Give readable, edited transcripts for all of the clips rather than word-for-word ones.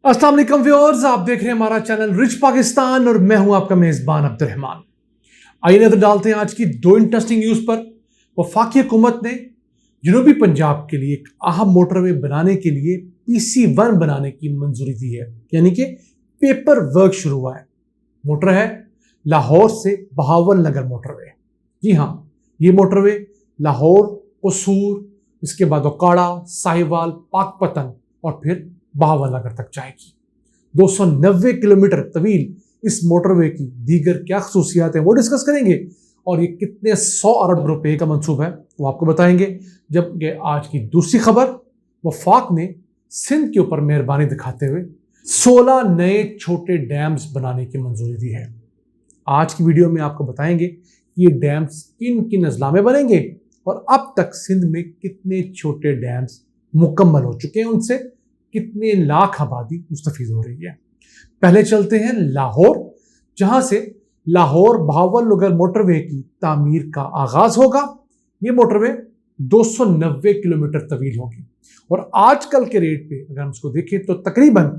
अस्सलाम वालेकुम व्यूअर्स, आप देख रहे हैं हमारा चैनल रिच पाकिस्तान और मैं हूं आपका मेजबान अब्दुर्रहमान। आइए नजर डालते हैं आज की दो इंटरेस्टिंग न्यूज पर। वफाकी हुकूमत ने जनूबी पंजाब के लिए एक अहम मोटरवे बनाने के लिए PC1 बनाने की मंजूरी दी है, यानी कि पेपर वर्क शुरू हुआ है। मोटर है लाहौर से बहावल नगर मोटरवे। जी हाँ, ये मोटरवे लाहौर, कसूर, इसके बाद ओकाड़ा, साहिवाल, पाकपतन और फिर बहावल नगर तक जाएगी। 290 किलोमीटर तवील इस मोटरवे की दीगर क्या खसूसियात हैं वो डिस्कस करेंगे और ये कितने 100 अरब रुपए का मंसूब है वो आपको बताएंगे। जबकि आज की दूसरी खबर, वफाक ने सिंध के ऊपर मेहरबानी दिखाते हुए 16 नए छोटे डैम्स बनाने की मंजूरी दी है। आज की वीडियो में आपको बताएंगे कि ये डैम्स किन किन अजला में बनेंगे और अब तक सिंध में कितने छोटे डैम्स मुकम्मल हो चुके हैं, उनसे कितने लाख आबादी मुस्तफीद हो रही है। पहले चलते हैं लाहौर, जहां से लाहौर बहावल नगर मोटरवे की तामीर का आगाज होगा। ये मोटरवे 290 किलोमीटर तवील होगी और आजकल के रेट पे अगर हम इसको देखें तो तकरीबन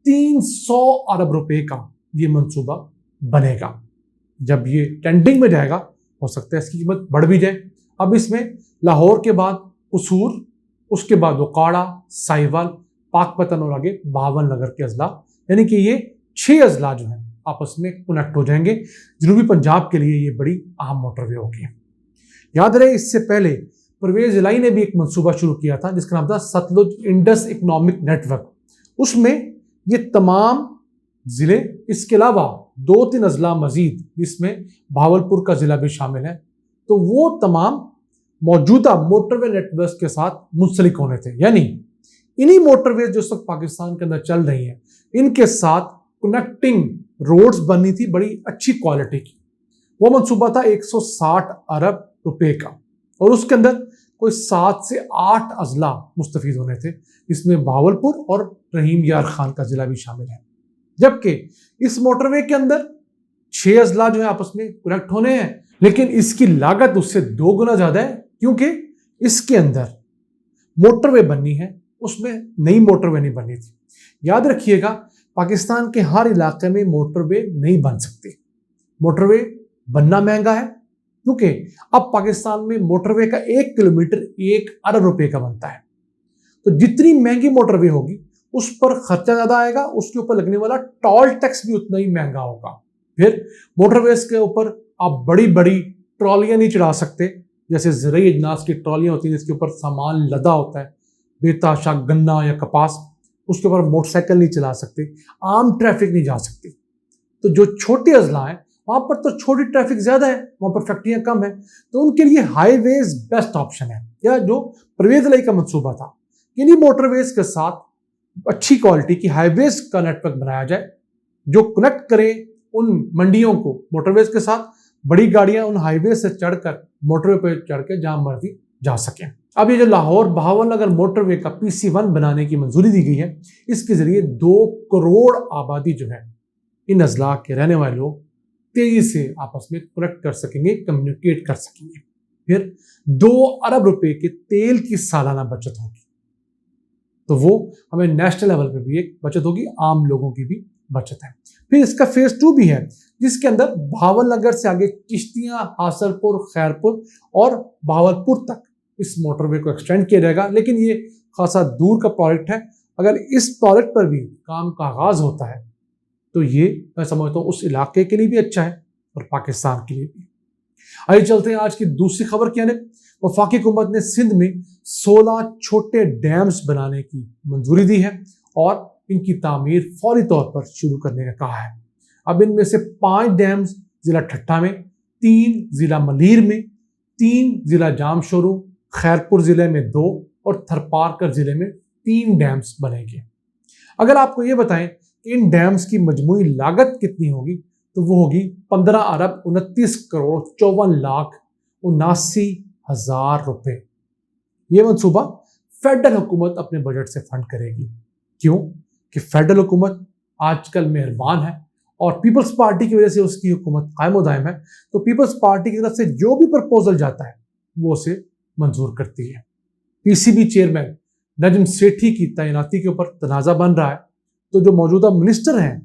300 अरब रुपए का ये मंसूबा बनेगा। जब ये टेंडिंग में जाएगा हो सकता है इसकी कीमत बढ़ भी जाए। अब इसमें लाहौर के बाद कसूर, उसके बाद ओकाड़ा, साहिवाल, पाकपतन और आगे बहावल नगर के अजला, यानी कि ये 6 अजला जो हैं आपस में कनेक्ट हो जाएंगे। जनूबी पंजाब के लिए ये बड़ी अहम मोटरवे होगी। याद रहे, इससे पहले परवेज इलाही ने भी एक मंसूबा शुरू किया था जिसका नाम था सतलुज इंडस इकोनॉमिक नेटवर्क। उसमें ये तमाम जिले, इसके अलावा 2-3 अजला मजीद जिसमें भावलपुर का जिला भी शामिल है, तो वो तमाम मौजूदा मोटरवे नेटवर्क के साथ मुंसलिक होने थे। यानी इन्हीं मोटरवे जो इस वक्त पाकिस्तान के अंदर चल रही हैं, इनके साथ कनेक्टिंग रोड्स बननी थी बड़ी अच्छी क्वालिटी की। वो मंसूबा था 160 अरब रुपए का और उसके अंदर कोई 7 से 8 अजला मुस्तफीद होने थे, जिसमें भावलपुर और रहीम यार खान का जिला भी शामिल है। जबकि इस मोटरवे के अंदर 6 अजला जो है आपस में कनेक्ट होने हैं, लेकिन इसकी लागत उससे 2 गुना ज्यादा है, क्योंकि इसके अंदर मोटरवे बननी है, उसमें नई मोटरवे नहीं बननी थी। याद रखिएगा, पाकिस्तान के हर इलाके में मोटरवे नहीं बन सकती। मोटरवे बनना महंगा है, क्योंकि अब पाकिस्तान में मोटरवे का 1 किलोमीटर 1 अरब रुपए का बनता है। तो जितनी महंगी मोटरवे होगी उस पर खर्चा ज्यादा आएगा, उसके ऊपर लगने वाला टोल टैक्स भी उतना ही महंगा होगा। फिर मोटरवेज के ऊपर आप बड़ी बड़ी ट्रॉलियां नहीं चढ़ा सकते, जैसे ज़रूरी अजनास की ट्रॉलियां होती हैं जिसके ऊपर सामान लदा होता है, बेताशा गन्ना या कपास, उसके ऊपर मोटरसाइकिल नहीं चला सकते, आम ट्रैफिक नहीं जा सकती। तो जो छोटे अजला हैं वहां पर तो छोटी ट्रैफिक ज्यादा है, वहां पर फैक्ट्रियां कम है, तो उनके लिए हाईवेज बेस्ट ऑप्शन है। या जो परवेज इलाही का मंसूबा था, इन्हीं मोटरवेज के साथ अच्छी क्वालिटी की हाईवेज का नेटवर्क बनाया जाए जो कनेक्ट करे उन मंडियों को मोटरवेज के साथ। बड़ी गाड़ियां उन हाईवे से चढ़कर मोटरवे पर चढ़ के जहां मर्जी जा सकें। अब ये जो लाहौर बहावल नगर मोटरवे का PC1 बनाने की मंजूरी दी गई है, इसके जरिए 2 करोड़ आबादी जो है इन अजला के रहने वाले लोग तेजी से आपस में कनेक्ट कर सकेंगे, कम्युनिकेट कर सकेंगे। फिर 2 अरब रुपए के तेल की सालाना बचत होगी, तो वो हमें नेशनल लेवल पे भी एक बचत होगी, आम लोगों की भी बचत है। फिर इसका फेज 2 भी है, जिसके अंदर बहावल नगर से आगे चिश्तियां, हासलपुर, खैरपुर और बहावलपुर तक इस मोटरवे को एक्सटेंड किया जाएगा। लेकिन ये खासा दूर का प्रोजेक्ट है। अगर इस प्रोजेक्ट पर भी काम का आगाज होता है तो ये मैं समझता हूँ उस इलाके के लिए भी अच्छा है और पाकिस्तान के लिए भी। आइए चलते हैं आज की दूसरी खबर की तरफ। वफाकी हुकूमत ने सिंध में 16 छोटे डैम्स बनाने की मंजूरी दी है और इनकी तामीर फौरी तौर पर शुरू करने का कहा है। अब इनमें से 5 डैम्स जिला ठट्टा में, 3 जिला मलीर में, 3 जिला जामशोरू, खैरपुर जिले में 2 और थरपारकर जिले में 3 डैम्स बनेंगे। अगर आपको ये बताएं कि इन डैम्स की मजमूई लागत कितनी होगी, तो वो होगी 15 अरब 29 करोड़ 54 लाख 79 हजार रुपए। ये मंसूबा फेडरल हुकूमत अपने बजट से फंड करेगी। क्यों? कि फेडरल हुकूमत आजकल मेहरबान है और पीपल्स पार्टी की वजह से उसकी हुकूमत कायम दायम है, तो पीपल्स पार्टी की तरफ से जो भी प्रपोजल जाता है वो उसे मंजूर करती है। PCB चेयरमैन नजम सेठी की तैनाती के ऊपर तनाजा बन रहा है تو جو موجودہ منسٹر ہیں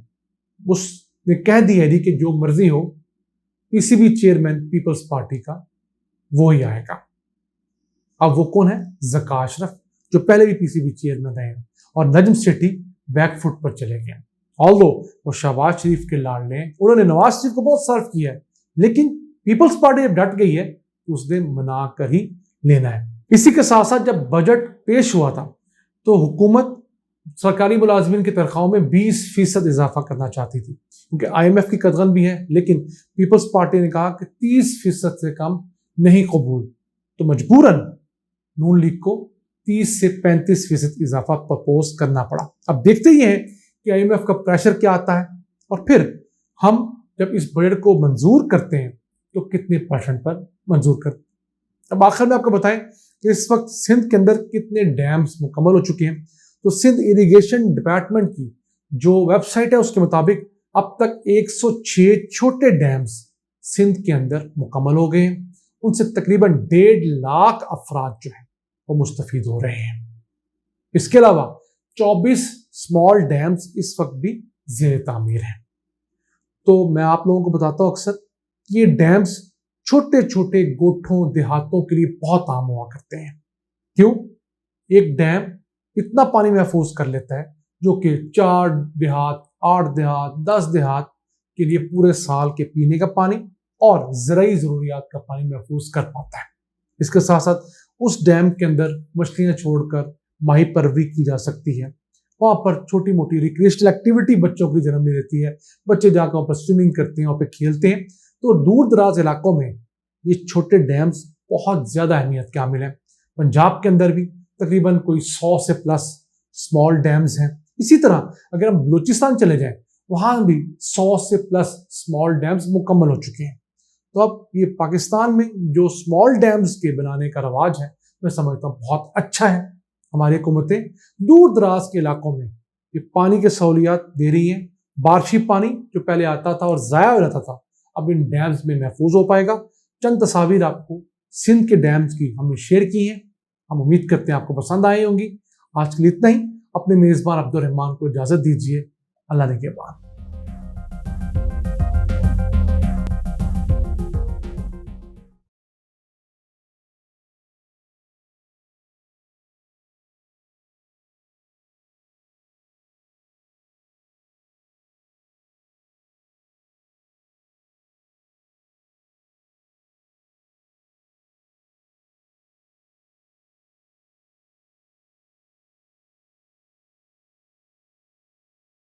اس نے کہہ دیا ہے کہ جو مرضی ہو PCB چیئرمین پیپلز پارٹی کا وہی آئے گا۔ اب وہ کون ہے؟ ذکا اشرف، جو پہلے بھی PCB چیئرمین رہے ہیں، اور نجم سیٹھی بیک فٹ پر چلے گئے۔ آلدو وہ شہباز شریف کے لاڈلے ہیں، انہوں نے نواز شریف کو بہت سرو کیا ہے، لیکن پیپلز پارٹی جب ڈٹ گئی ہے تو اس نے منا کر ہی لینا ہے۔ اسی کے ساتھ ساتھ جب بجٹ پیش ہوا تھا تو حکومت سرکاری ملازمین کی تنخواہوں میں 20% اضافہ کرنا چاہتی تھی، کیونکہ IMF کی قدغن بھی ہے، لیکن پیپلز پارٹی نے کہا کہ 30% سے کم نہیں قبول، تو مجبوراً نون لیگ کو 30 سے 35% اضافہ پرپوز کرنا پڑا۔ اب دیکھتے ہی ہیں کہ IMF کا پریشر کیا آتا ہے، اور پھر ہم جب اس بجٹ کو منظور کرتے ہیں تو کتنے % پر منظور کرتے ہیں۔ اب آخر میں آپ کو بتائیں کہ اس وقت سندھ کے اندر کتنے ڈیمز مکمل ہو چکے ہیں۔ تو سندھ اریگیشن ڈپارٹمنٹ کی جو ویب سائٹ ہے اس کے مطابق اب تک 106 چھوٹے ڈیمز سندھ کے اندر مکمل ہو گئے ہیں، ان سے تقریباً 1.5 لاکھ افراد جو ہیں وہ مستفید ہو رہے ہیں۔ اس کے علاوہ 24 اسمال ڈیمز اس وقت بھی زیر تعمیر ہیں۔ تو میں آپ لوگوں کو بتاتا ہوں اکثر یہ ڈیمز چھوٹے چھوٹے گوٹھوں دیہاتوں کے لیے بہت عام ہوا کرتے ہیں۔ کیوں؟ ایک ڈیم اتنا پانی محفوظ کر لیتا ہے جو کہ 4 دیہات، 8 دیہات، 10 دیہات کے لیے پورے سال کے پینے کا پانی اور زرعی ضروریات کا پانی محفوظ کر پاتا ہے۔ اس کے ساتھ ساتھ اس ڈیم کے اندر مچھلیاں چھوڑ کر ماہی پروری کی جا سکتی ہے، وہاں پر چھوٹی موٹی ریکریشنل ایکٹیویٹی بچوں کی جنم لے لیتی ہے، بچے جا کر وہاں پر سوئمنگ کرتے ہیں، وہاں پہ کھیلتے ہیں۔ تو دور دراز علاقوں میں یہ چھوٹے ڈیمز بہت زیادہ اہمیت کے حامل ہیں۔ پنجاب کے اندر بھی تقریباً کوئی 100 سے پلس اسمال ڈیمز ہیں۔ اسی طرح اگر ہم بلوچستان چلے جائیں وہاں بھی 100 سے پلس اسمال ڈیمز مکمل ہو چکے ہیں۔ تو اب یہ پاکستان میں جو اسمال ڈیمز کے بنانے کا رواج ہے میں سمجھتا ہوں بہت اچھا ہے۔ ہماری حکومتیں دور دراز کے علاقوں میں یہ پانی کی سہولیات دے رہی ہیں۔ بارشی پانی جو پہلے آتا تھا اور ضائع ہو جاتا تھا اب ان ڈیمز میں محفوظ ہو پائے گا۔ چند تصاویر آپ کو سندھ کے ڈیمز کی ہم نے شیئر کی ہیں، ہم امید کرتے ہیں آپ کو پسند آئی ہوں گی۔ آج کے لیے اتنا ہی، اپنے میزبان عبد الرحمان کو اجازت دیجیے۔ اللہ نگہبان۔